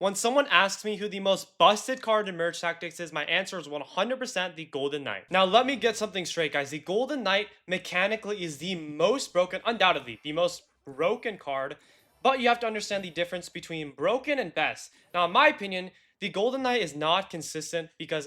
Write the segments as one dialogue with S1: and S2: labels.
S1: When someone asks me who the most busted card in Merge Tactics is, my answer is 100% the Golden Knight. Now, let me get something straight, guys. The Golden Knight mechanically is the most broken, undoubtedly, the most broken card, but you have to understand the difference between broken and best. Now, in my opinion, the Golden Knight is not consistent because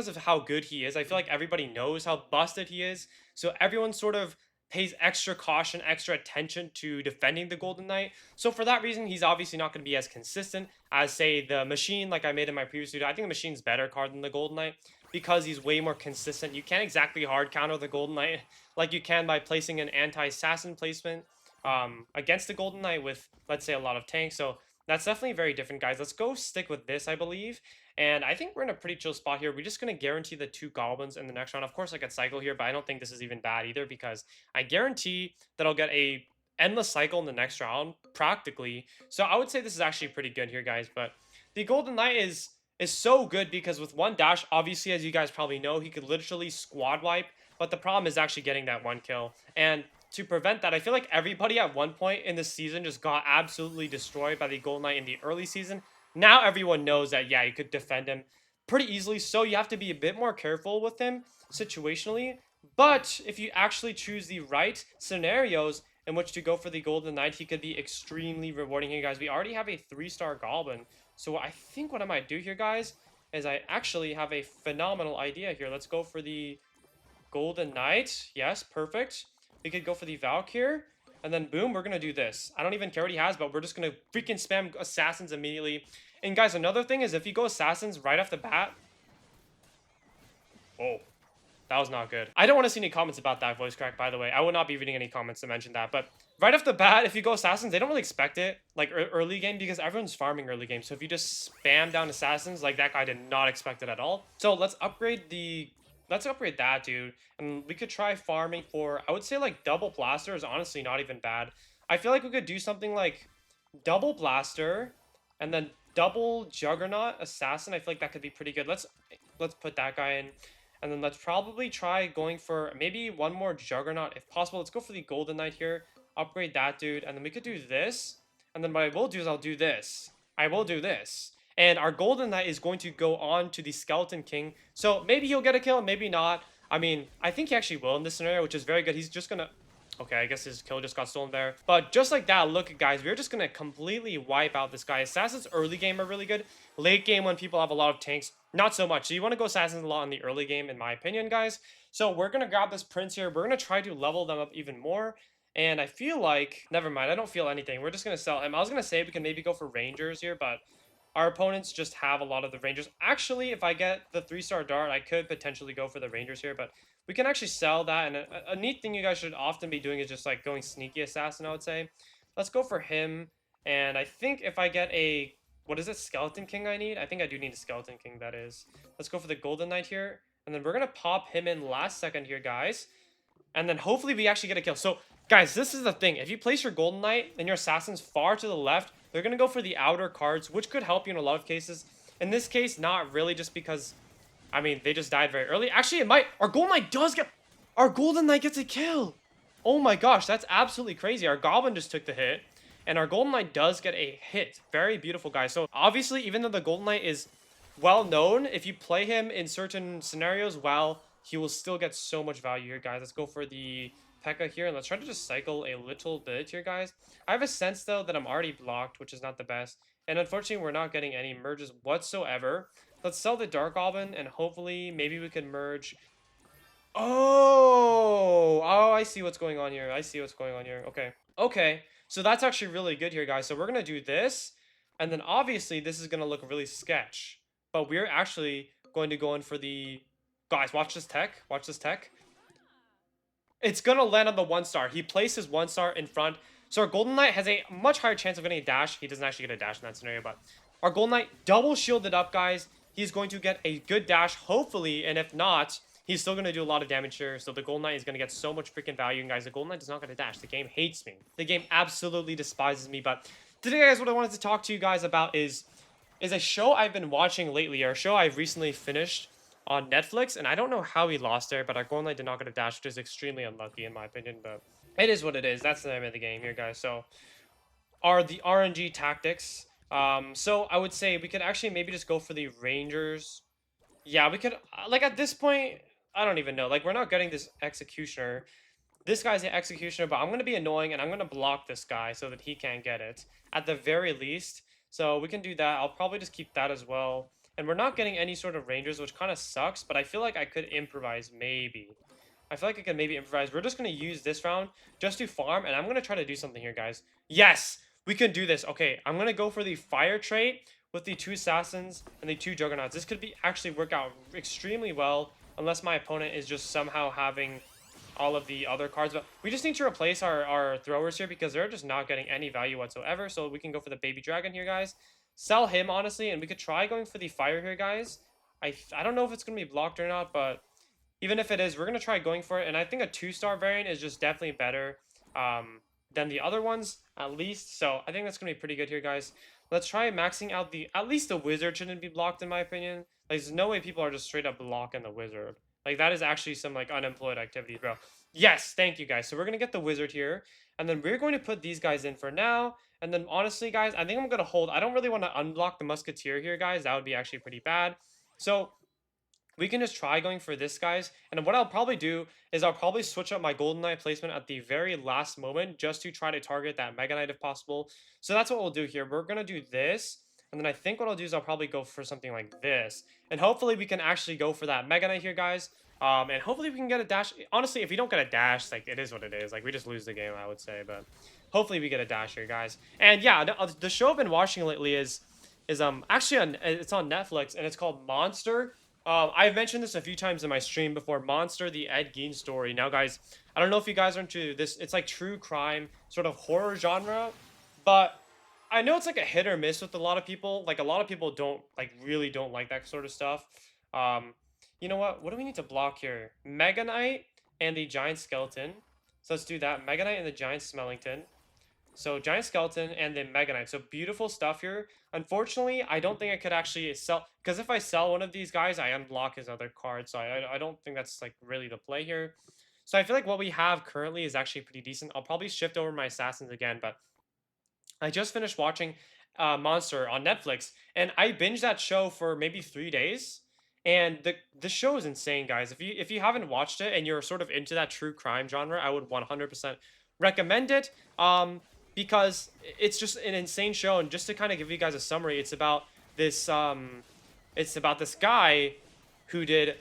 S1: of how good he is. I feel like everybody knows how busted he is, so everyone sort of pays extra caution, extra attention to defending the Golden Knight. So for that reason, he's obviously not going to be as consistent as, say, the Machine, like I made in my previous video. I think the Machine's better card than the Golden Knight because he's way more consistent. You can't exactly hard counter the Golden Knight like you can by placing an anti-assassin placement against the Golden Knight with, let's say, a lot of tanks. So that's definitely very different, guys. Let's go stick with this, I believe. And I think we're in a pretty chill spot here. We're just going to guarantee the 2 goblins in the next round. Of course, I could cycle here, but I don't think this is even bad either because I guarantee that I'll get a endless cycle in the next round, practically. So I would say this is actually pretty good here, guys. But the Golden Knight is so good because with one dash, obviously, as you guys probably know, he could literally squad wipe. But the problem is actually getting that 1 kill. And to prevent that, I feel like everybody at one point in the season just got absolutely destroyed by the Golden Knight in the early season. Now everyone knows that, yeah, you could defend him pretty easily. So you have to be a bit more careful with him situationally. But if you actually choose the right scenarios in which to go for the Golden Knight, he could be extremely rewarding here, guys. We already have a 3-star Goblin. So I think what I might do here, guys, is I actually have a phenomenal idea here. Let's go for the Golden Knight. Yes, perfect. We could go for the Valk here. And then boom, we're going to do this. I don't even care what he has, but we're just going to freaking spam Assassins immediately. And guys, another thing is if you go Assassins right off the bat. Oh, that was not good. I don't want to see any comments about that voice crack, by the way. I will not be reading any comments to mention that. But right off the bat, if you go Assassins, they don't really expect it, like early game, because everyone's farming early game. So if you just spam down Assassins, like that guy did not expect it at all. So let's upgrade that, dude. And we could try farming for, I would say, like, double blaster is honestly not even bad. I feel like we could do something like double blaster and then double juggernaut assassin. I feel like that could be pretty good. Let's put that guy in. And then let's probably try going for maybe one more juggernaut if possible. Let's go for the Golden Knight here. Upgrade that dude. And then we could do this. And then what I will do is I'll do this. I will do this. And our Golden Knight is going to go on to the Skeleton King. So maybe he'll get a kill, maybe not. I mean, I think he actually will in this scenario, which is very good. He's just going to... Okay, I guess his kill just got stolen there. But just like that, look, guys, we're just going to completely wipe out this guy. Assassins early game are really good. Late game, when people have a lot of tanks, not so much. So you want to go Assassins a lot in the early game, in my opinion, guys. So we're going to grab this Prince here. We're going to try to level them up even more. And I feel like... Never mind, I don't feel anything. We're just going to sell him. I was going to say we can maybe go for Rangers here, but... Our opponents just have a lot of the Rangers. Actually, if I get the 3-star dart, I could potentially go for the Rangers here, but we can actually sell that. And a neat thing you guys should often be doing is just like going sneaky assassin, I would say. Let's go for him. And I think if I get a, what is it, Skeleton King I need? I think I do need a Skeleton King, that is. Let's go for the Golden Knight here. And then we're going to pop him in last second here, guys. And then hopefully we actually get a kill. So, guys, this is the thing. If you place your Golden Knight and your Assassin's far to the left, they're going to go for the outer cards, which could help you in a lot of cases. In this case, not really, just because, I mean, they just died very early. Actually, it might. Our Golden Knight does get... Our Golden Knight gets a kill. Oh my gosh, that's absolutely crazy. Our Goblin just took the hit, and our Golden Knight does get a hit. Very beautiful, guys. So, obviously, even though the Golden Knight is well known, if you play him in certain scenarios, well, he will still get so much value here, guys. Let's go for the P.E.K.K.A here, and let's try to just cycle a little bit here, guys. I have a sense, though, that I'm already blocked, which is not the best. And unfortunately, we're not getting any merges whatsoever. Let's sell the Dark Goblin, and hopefully, maybe we can merge. Oh, I see what's going on here. I see what's going on here. Okay. Okay, so that's actually really good here, guys. So we're going to do this, and then obviously, this is going to look really sketch. But we're actually going to go in for the... Guys, watch this tech. Watch this tech. It's going to land on the 1-star. He places 1-star in front. So our Golden Knight has a much higher chance of getting a dash. He doesn't actually get a dash in that scenario, but our Golden Knight double shielded up, guys. He's going to get a good dash, hopefully, and if not, he's still going to do a lot of damage here. So the Golden Knight is going to get so much freaking value. And guys, the Golden Knight does not get a dash. The game hates me. The game absolutely despises me. But today, guys, what I wanted to talk to you guys about is a show I've been watching lately, or a show I've recently finished on Netflix, and I don't know how he lost there, but our Golden Knight did not get a dash, which is extremely unlucky in my opinion, but it is what it is. That's the name of the game here, guys. So, are the RNG tactics, So I would say we could actually maybe just go for the Rangers. Yeah, we could like at this point, I don't even know. Like we're not getting this Executioner. This guy's the Executioner, but I'm gonna be annoying and I'm gonna block this guy so that he can't get it at the very least. So we can do that. I'll probably just keep that as well. And we're not getting any sort of Rangers, which kind of sucks. But I feel like I could improvise maybe. I feel like I can maybe improvise. We're just going to use this round just to farm, and I'm going to try to do something here, guys. Yes! We can do this. Okay, I'm going to go for the fire trait with the 2 assassins and the 2 juggernauts. This could be actually work out extremely well, unless my opponent is just somehow having all of the other cards. But we just need to replace our throwers here because they're just not getting any value whatsoever. So we can go for the baby dragon here, guys. Sell him, honestly, and we could try going for the fire here, guys. I don't know if it's going to be blocked or not, but even if it is, we're going to try going for it. And I think a 2-star variant is just definitely better than the other ones, at least. So I think that's going to be pretty good here, guys. Let's try maxing out the... At least the wizard shouldn't be blocked, in my opinion. Like, there's no way people are just straight up blocking the wizard. Like, that is actually some, like, unemployed activity, bro. Yes, thank you, guys. So we're going to get the wizard here. And then we're going to put these guys in for now. And then, honestly, guys, I think I'm going to hold... I don't really want to unblock the musketeer here, guys. That would be actually pretty bad. So we can just try going for this, guys. And what I'll probably do is I'll probably switch up my Golden Knight placement at the very last moment just to try to target that Mega Knight if possible. So that's what we'll do here. We're going to do this. And then I think what I'll do is I'll probably go for something like this. And hopefully we can actually go for that Mega Knight here, guys. And hopefully we can get a dash. Honestly, if we don't get a dash, like, it is what it is. Like, we just lose the game, I would say. But hopefully we get a dash here, guys. And yeah, the show I've been watching lately is actually it's on Netflix, and it's called Monster. I've mentioned this a few times in my stream before. Monster, the Ed Gein story. Now, guys, I don't know if you guys are into this. It's like true crime, sort of horror genre, but I know it's like a hit or miss with a lot of people. Like a lot of people don't really don't like that sort of stuff. Um, you know what? What do we need to block here? Mega Knight and the Giant Skeleton. So let's do that. Mega Knight and the Giant Smellington. So Giant Skeleton and then Mega Knight. So beautiful stuff here. Unfortunately, I don't think I could actually sell, because if I sell one of these guys, I unblock his other card. So I don't think that's like really the play here. So I feel like what we have currently is actually pretty decent. I'll probably shift over my assassins again, but I just finished watching Monster on Netflix, and I binged that show for maybe 3 days. And the show is insane, guys. If you haven't watched it and you're sort of into that true crime genre, I would 100% recommend it. Because it's just an insane show. And just to kind of give you guys a summary, it's about this guy who did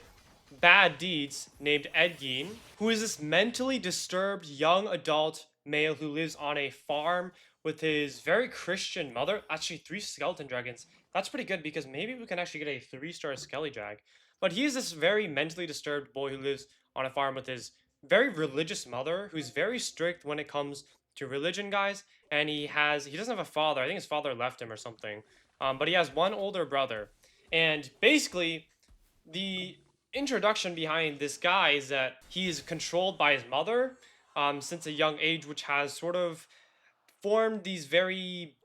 S1: bad deeds named Ed Gein, who is this mentally disturbed young adult male who lives on a farm with his very Christian mother. Actually, 3 skeleton dragons. That's pretty good because maybe we can actually get a 3-star skelly drag. But he's this very mentally disturbed boy who lives on a farm with his very religious mother, who's very strict when it comes to religion, guys. And he doesn't have a father. I think his father left him or something. But he has one older brother. And basically, the introduction behind this guy is that he is controlled by his mother since a young age, which has sort of formed these very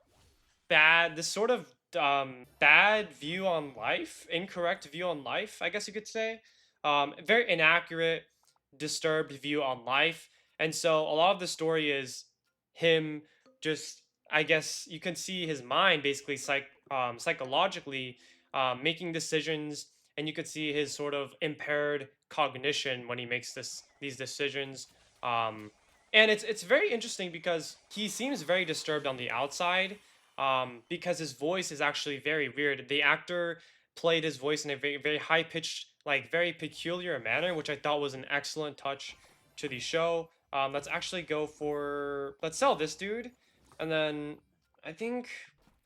S1: this sort of bad view on life, incorrect view on life, I guess you could say. Very inaccurate, disturbed view on life. And so a lot of the story is him just, I guess you can see his mind basically psychologically making decisions, and you could see his sort of impaired cognition when he makes these decisions. Um, and it's very interesting because he seems very disturbed on the outside, because his voice is actually very weird. The actor played his voice in a very, very high pitched, like very peculiar manner, which I thought was an excellent touch to the show. Let's actually go for, let's sell this dude, and then I think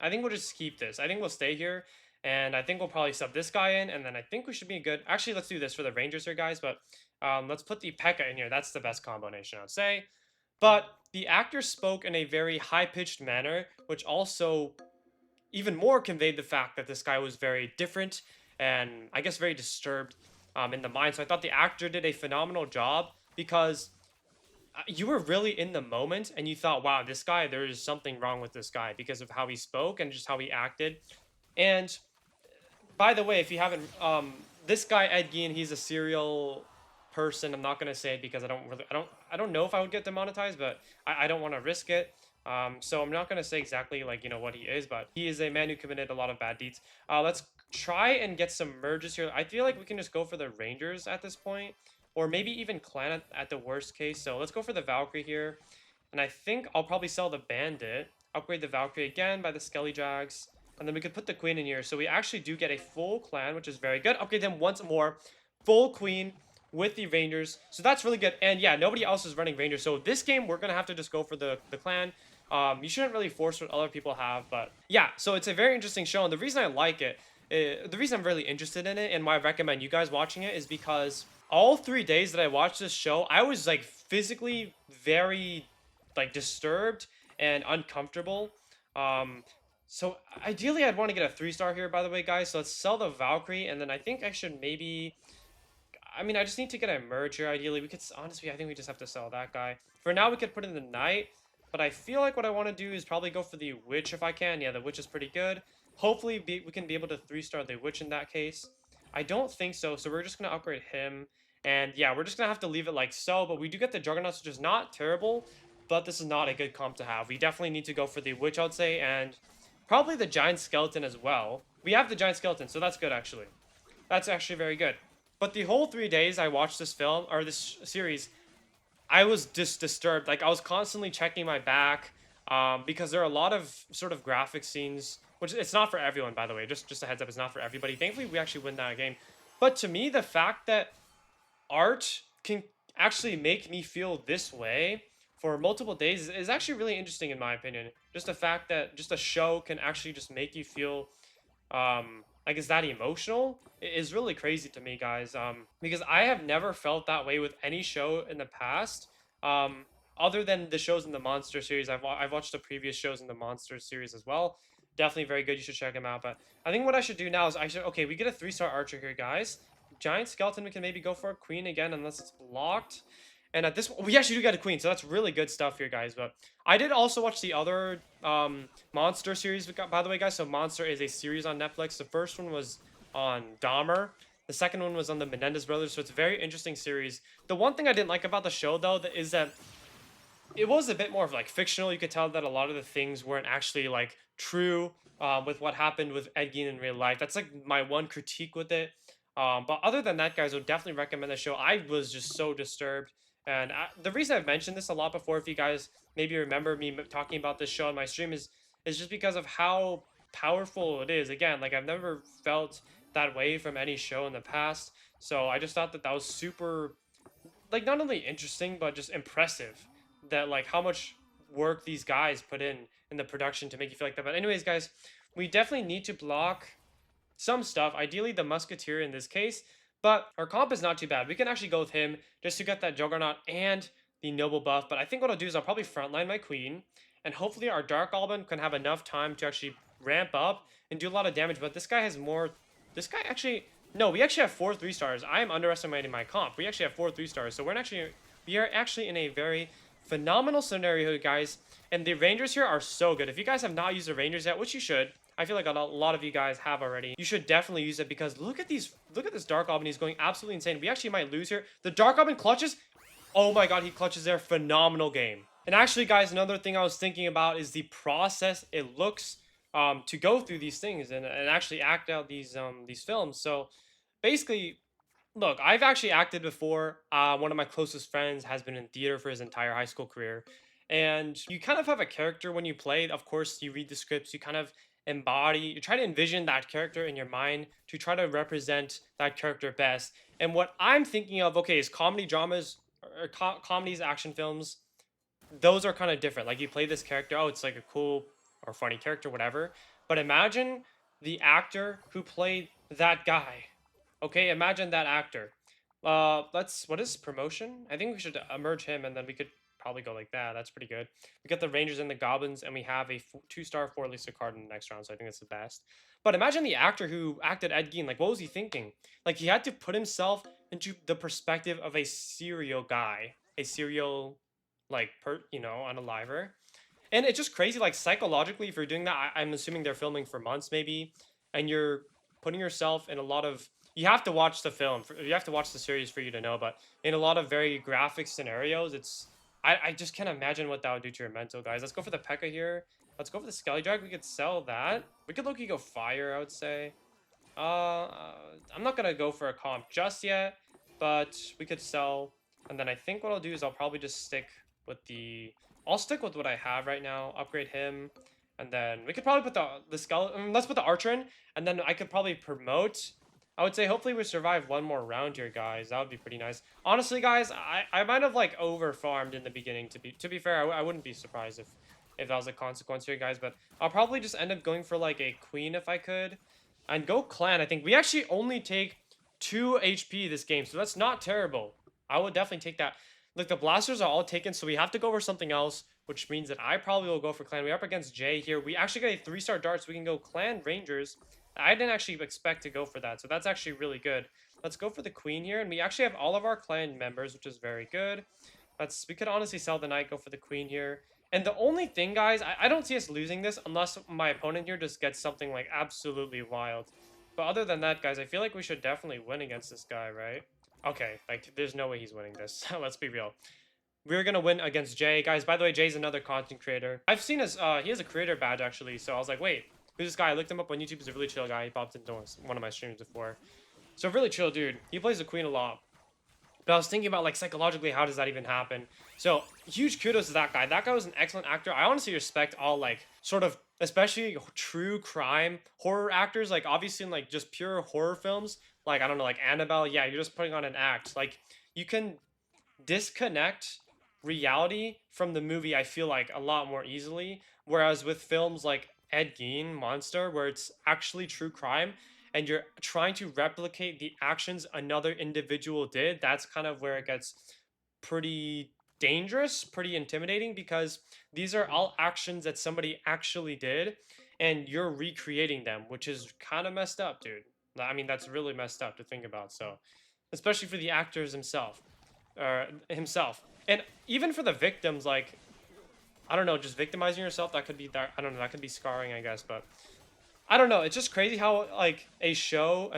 S1: I think we'll just keep this. I think we'll stay here, and I think we'll probably sub this guy in, and then I think we should be good. Actually, let's do this for the Rangers here, guys. But let's put the P.E.K.K.A. in here. That's the best combination, I'd say. But the actor spoke in a very high-pitched manner, which also even more conveyed the fact that this guy was very different and I guess very disturbed in the mind. So I thought the actor did a phenomenal job because you were really in the moment and you thought, wow, this guy, there is something wrong with this guy because of how he spoke and just how he acted. And by the way, if you haven't, this guy Ed Gein, he's a serial person. I'm not gonna say it because I don't know if I would get demonetized, but I don't want to risk it. So I'm not gonna say exactly like what he is, but he is a man who committed a lot of bad deeds. Let's try and get some merges here. I feel like we can just go for the Rangers at this point, or maybe even Clan at the worst case. So let's go for the Valkyrie here, and I think I'll probably sell the Bandit, upgrade the Valkyrie again by the Skelly Jags, and then we could put the Queen in here. So we actually do get a full clan, which is very good. Upgrade them once more, full Queen with the Rangers. So that's really good. And yeah, nobody else is running Rangers. So this game, we're going to have to just go for the clan. You shouldn't really force what other people have. But yeah, so it's a very interesting show. And the reason I like it, the reason I'm really interested in it and why I recommend you guys watching it is because all 3 days that I watched this show, I was like physically very like disturbed and uncomfortable. Um, so ideally, I'd want to get a 3-star here, by the way, guys. So let's sell the Valkyrie, and then I think I should maybe. I mean, I just need to get a merge here. Ideally, we could honestly, I think we just have to sell that guy. For now, we could put in the Knight, but I feel like what I want to do is probably go for the Witch if I can. Yeah, the Witch is pretty good. Hopefully, we can be able to 3-star the Witch in that case. I don't think so, so we're just gonna upgrade him. And yeah, we're just gonna have to leave it like so. But we do get the Juggernauts, which is not terrible, but this is not a good comp to have. We definitely need to go for the Witch, I'd say, and probably the Giant Skeleton as well. We have the Giant Skeleton, so that's good actually. That's actually very good. But the whole 3 days I watched this film or this series, I was just disturbed. Like I was constantly checking my back, because there are a lot of sort of graphic scenes, which it's not for everyone, by the way. Just a heads up, it's not for everybody. Thankfully, we actually win that game. But to me, the fact that art can actually make me feel this way for multiple days is actually really interesting in my opinion. Just the fact that just a show can actually just make you feel like is that emotional is really crazy to me, guys, because I have never felt that way with any show in the past, other than the shows in the Monster series. I've watched the previous shows in the Monster series as well. Definitely very good. You should check them out. But I think what I should do now is okay, we get a 3-star archer here, guys. Giant skeleton, we can maybe go for a queen again unless it's blocked. And at this, we actually do get a queen, so that's really good stuff here, guys. But I did also watch the other Monster series, by the way, guys. So Monster is a series on Netflix. The first one was on Dahmer. The second one was on the Menendez brothers. So it's a very interesting series. The one thing I didn't like about the show, though, is that it was a bit more of like fictional. You could tell that a lot of the things weren't actually like true, with what happened with Ed Gein in real life. That's like my one critique with it. But other than that, guys, I would definitely recommend the show. I was just so disturbed. And the reason I've mentioned this a lot before, if you guys maybe remember me talking about this show on my stream, is just because of how powerful it is. Again, like I've never felt that way from any show in the past. So I just thought that that was super, like, not only interesting but just impressive, that like how much work these guys put in the production to make you feel like that. But anyways, guys, we definitely need to block some stuff, ideally the Musketeer in this case, but our comp is not too bad. We can actually go with him just to get that Juggernaut and the Noble buff. But I think what I'll do is I'll probably frontline my Queen, and hopefully our Dark Goblin can have enough time to actually ramp up and do a lot of damage. But this guy has more. This guy actually, no, we actually have 4 3-stars. I am underestimating my comp. We actually have 4 3-stars, so we are actually in a very phenomenal scenario, guys. And the Rangers here are so good. If you guys have not used the Rangers yet, which you should, I feel like a lot of you guys have already, you should definitely use it, because look at this Dark Goblin. He's going absolutely insane. We actually might lose here. The Dark Goblin clutches. Oh my god, he clutches there. Phenomenal game. And actually, guys, another thing I was thinking about is the process it looks to go through these things and actually act out these films. So basically, look, I've actually acted before. One of my closest friends has been in theater for his entire high school career. And you kind of have a character when you play. Of course, you read the scripts, you kind of you try to envision that character in your mind to try to represent that character best. And what I'm thinking of, okay, is comedy dramas or comedies, action films, those are kind of different. Like you play this character, oh, it's like a cool or funny character, whatever. But imagine the actor who played that guy. Okay, imagine that actor. What is promotion? I think we should merge him, and then we could probably go like that. That's pretty good. We got the Rangers and the Goblins, and we have a 2-star 4 Lisa card in the next round, so I think that's the best. But imagine the actor who acted Ed Gein. Like, what was he thinking? Like, he had to put himself into the perspective of a serial guy, a serial, like, unaliver. And it's just crazy, like, psychologically, if you're doing that, I'm assuming they're filming for months, maybe, and you're putting yourself in a lot of, you have to watch the film, you have to watch the series for you to know, but in a lot of very graphic scenarios, I just can't imagine what that would do to your mental, guys. Let's go for the P.E.K.K.A here. Let's go for the Skelly Drag. We could sell that. We could low-key go fire, I would say. I'm not gonna go for a comp just yet, but we could sell. And then I think what I'll do is I'll probably just stick with the... I'll stick with what I have right now. Upgrade him. And then we could probably put the skeleton... let's put the archer in. And then I could probably promote. I would say hopefully we survive one more round here, guys. That would be pretty nice. Honestly, guys, I might have like over farmed in the beginning. To be fair, I wouldn't be surprised if that was a consequence here, guys. But I'll probably just end up going for like a queen if I could. And go clan, I think. We actually only take 2 HP this game, so that's not terrible. I would definitely take that. Look, the blasters are all taken, so we have to go for something else, which means that I probably will go for clan. We're up against Jay here. We actually get a 3-star dart, so we can go clan rangers. I didn't actually expect to go for that, so that's actually really good. Let's go for the queen here, and we actually have all of our clan members, which is very good. We could honestly sell the knight, go for the queen here. And the only thing, guys, I don't see us losing this unless my opponent here just gets something, like, absolutely wild. But other than that, guys, I feel like we should definitely win against this guy, right? Okay, like, there's no way he's winning this. Let's be real. We're gonna win against Jay. Guys, by the way, Jay's another content creator. I've seen his, he has a creator badge, actually, so I was like, wait, who's this guy? I looked him up on YouTube. He's a really chill guy. He popped into one of my streams before. So, really chill dude. He plays the queen a lot. But I was thinking about, like, psychologically, how does that even happen? So, huge kudos to that guy. That guy was an excellent actor. I honestly respect all, like, sort of, especially true crime horror actors. Like, obviously, in, like, just pure horror films. Like, I don't know, like, Annabelle. Yeah, you're just putting on an act. Like, you can disconnect reality from the movie, I feel like, a lot more easily. Whereas with films like Ed Gein, Monster, where it's actually true crime, and you're trying to replicate the actions another individual did, that's kind of where it gets pretty dangerous, pretty intimidating, because these are all actions that somebody actually did, and you're recreating them, which is kind of messed up, dude. I mean, that's really messed up to think about, so, especially for the actors himself. And even for the victims, like, I don't know, just victimizing yourself, that could be, I don't know, that could be scarring, I guess, but I don't know. It's just crazy how, like, a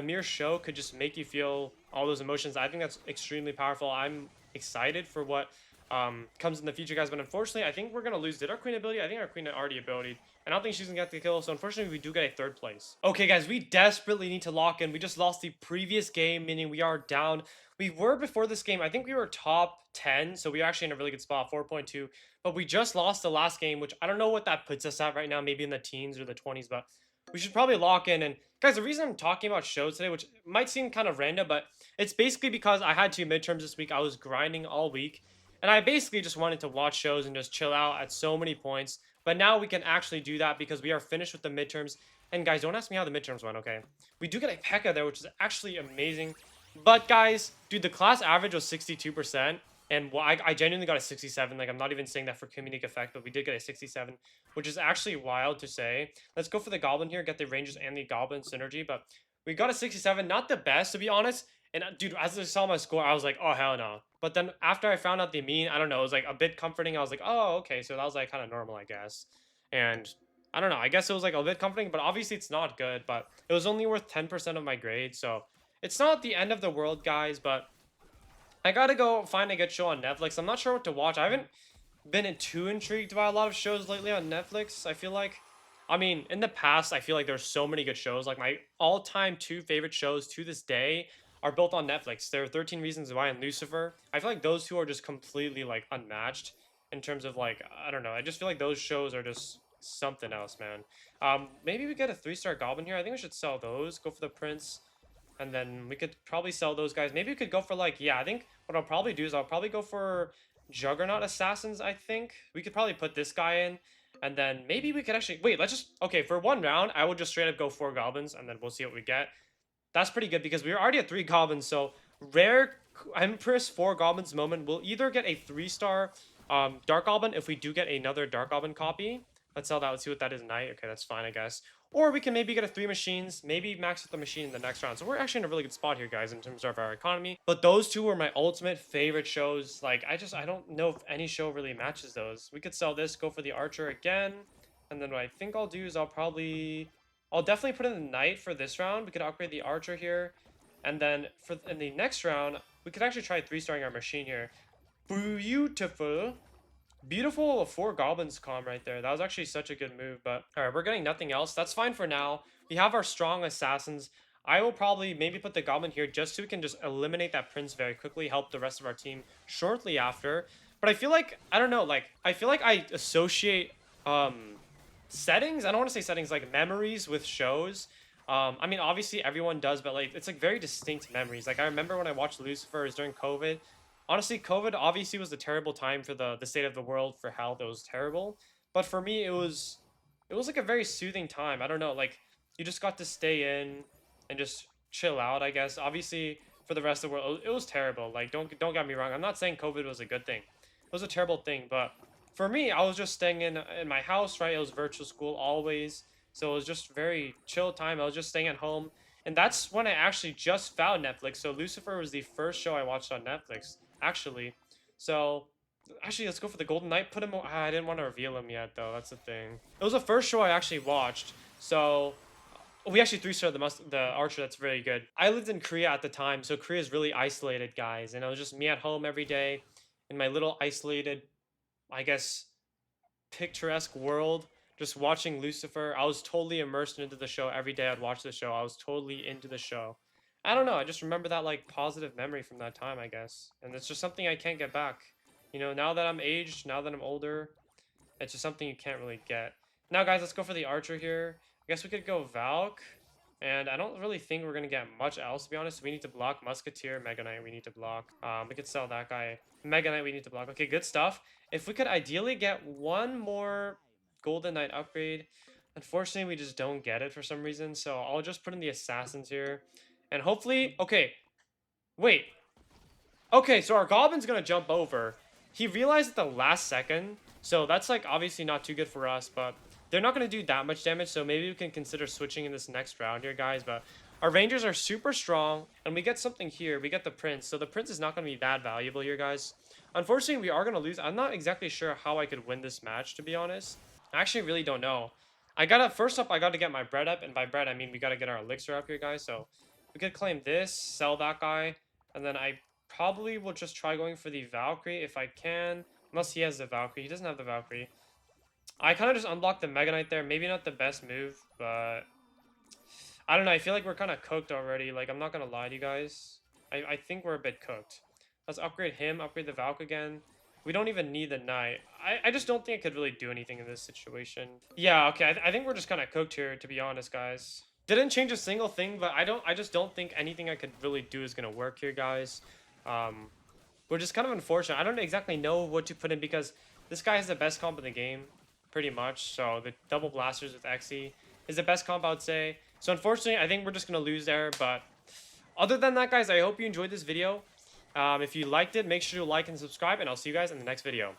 S1: mere show could just make you feel all those emotions. I think that's extremely powerful. I'm excited for what comes in the future, guys. But unfortunately, I think we're going to lose. Did our queen ability? I think our queen already ability. And I don't think she's going to get the kill. So unfortunately, we do get a 3rd place. Okay, guys, we desperately need to lock in. We just lost the previous game, meaning we are down. We were before this game. I think we were top 10. So we were actually in a really good spot, 4.2. But we just lost the last game, which I don't know what that puts us at right now. Maybe in the teens or the 20s, but we should probably lock in. And guys, the reason I'm talking about shows today, which might seem kind of random, but it's basically because I had 2 midterms this week. I was grinding all week, and I basically just wanted to watch shows and just chill out at so many points. But now we can actually do that because we are finished with the midterms. And guys, don't ask me how the midterms went, okay? We do get a P.E.K.K.A there, which is actually amazing. But guys, dude, the class average was 62%. And I genuinely got a 67. Like, I'm not even saying that for comedic effect, but we did get a 67, which is actually wild to say. Let's go for the goblin here, get the rangers and the goblin synergy. But we got a 67, not the best, to be honest. And dude, as I saw my score, I was like, oh, hell no. But then after I found out the mean, I don't know, it was like a bit comforting. I was like, oh, okay, so that was like kind of normal, I guess. And I don't know, I guess it was like a bit comforting, but obviously it's not good. But it was only worth 10% of my grade, so it's not the end of the world, guys, but I gotta go find a good show on Netflix. I'm not sure what to watch. I haven't been too intrigued by a lot of shows lately on Netflix, I feel like. I mean, in the past, I feel like there's so many good shows. Like, my all-time 2 favorite shows to this day are both on Netflix. There are 13 Reasons Why and Lucifer. I feel like those 2 are just completely, like, unmatched in terms of, like, I don't know. I just feel like those shows are just something else, man. Maybe we get a 3-star goblin here. I think we should sell those. Go for the prince. And then we could probably sell those guys. Maybe we could go for, like, yeah, I think what I'll probably do is I'll probably go for Juggernaut Assassins, I think. We could probably put this guy in. And then maybe we could actually... Wait, let's just... Okay, for 1 round, I would just straight up go 4 goblins, and then we'll see what we get. That's pretty good, because we were already at 3 goblins, so rare Empress 4 goblins moment. We'll either get a 3-star Dark Goblin if we do get another Dark Goblin copy. Let's sell that. Let's see what that is. Knight. Okay, that's fine, I guess. Or we can maybe get a 3 machines, maybe max out the machine in the next round. So we're actually in a really good spot here, guys, in terms of our economy. But those 2 were my ultimate favorite shows. Like, I don't know if any show really matches those. We could sell this, go for the archer again. And then what I think I'll do is I'll definitely put in the knight for this round. We could upgrade the archer here. And then in the next round, we could actually try 3-starring our machine here. Beautiful. Beautiful 4 goblins comp right there. That was actually such a good move. But all right, we're getting nothing else. That's fine for now. We have our strong assassins. I will probably maybe put the goblin here just so we can just eliminate that prince very quickly, help the rest of our team shortly after. But I feel like, I don't know, like, I feel like I associate settings. I don't want to say settings, like memories with shows. I mean, obviously everyone does, but like it's like very distinct memories. Like I remember when I watched Lucifer, it was during COVID. Honestly, COVID obviously was a terrible time for the state of the world for health. It was terrible, but for me, it was like a very soothing time. I don't know, like you just got to stay in and just chill out. I guess obviously for the rest of the world, it was terrible. Like don't get me wrong. I'm not saying COVID was a good thing. It was a terrible thing, but for me, I was just staying in my house. Right, it was virtual school always, so it was just very chill time. I was just staying at home, and that's when I actually just found Netflix. So Lucifer was the first show I watched on Netflix actually. So actually, let's go for the Golden Knight. Put him. I didn't want to reveal him yet, though. That's the thing. It was the first show I actually watched. So we actually 3-star the archer. That's very good. I lived in Korea at the time, so Korea is really isolated, guys. And it was just me at home every day in my little isolated, I guess, picturesque world. Just watching Lucifer. I was totally immersed into the show. Every day I'd watch the show. I was totally into the show. I don't know. I just remember that like positive memory from that time, I guess. And it's just something I can't get back. You know, now that I'm aged, now that I'm older, it's just something you can't really get. Now, guys, let's go for the archer here. I guess we could go Valk. And I don't really think we're going to get much else, to be honest. We need to block Musketeer, Mega Knight, we need to block. We could sell that guy. Mega Knight, we need to block. Okay, good stuff. If we could ideally get one more Golden Knight upgrade. Unfortunately, we just don't get it for some reason. So I'll just put in the assassins here. And hopefully... Okay. Wait. Okay, so our Goblin's going to jump over. He realized at the last second. So that's like obviously not too good for us. But they're not going to do that much damage. So maybe we can consider switching in this next round here, guys. But our Rangers are super strong. And we get something here. We get the Prince. So the Prince is not going to be that valuable here, guys. Unfortunately, we are going to lose. I'm not exactly sure how I could win this match, to be honest. I actually really don't know. First up, I gotta get my bread up, and by bread, I mean we gotta get our elixir up here, guys. So we could claim this, sell that guy, and then I probably will just try going for the Valkyrie if I can. Unless he has the Valkyrie. He doesn't have the Valkyrie. I kind of just unblocked the Mega Knight there. Maybe not the best move, but I don't know. I feel like we're kind of cooked already. Like, I'm not gonna lie to you guys. I think we're a bit cooked. Let's upgrade him, upgrade the Valk again. We don't even need the Knight. I just don't think I could really do anything in this situation. Yeah, okay, I think we're just kind of cooked here, to be honest, guys. Didn't change a single thing, but I just don't think anything I could really do is going to work here, guys. Which is kind of unfortunate. I don't exactly know what to put in because this guy has the best comp in the game, pretty much. So the double blasters with Xe is the best comp, I would say. So unfortunately, I think we're just going to lose there, but other than that, guys, I hope you enjoyed this video. If you liked it, make sure to like and subscribe, and I'll see you guys in the next video.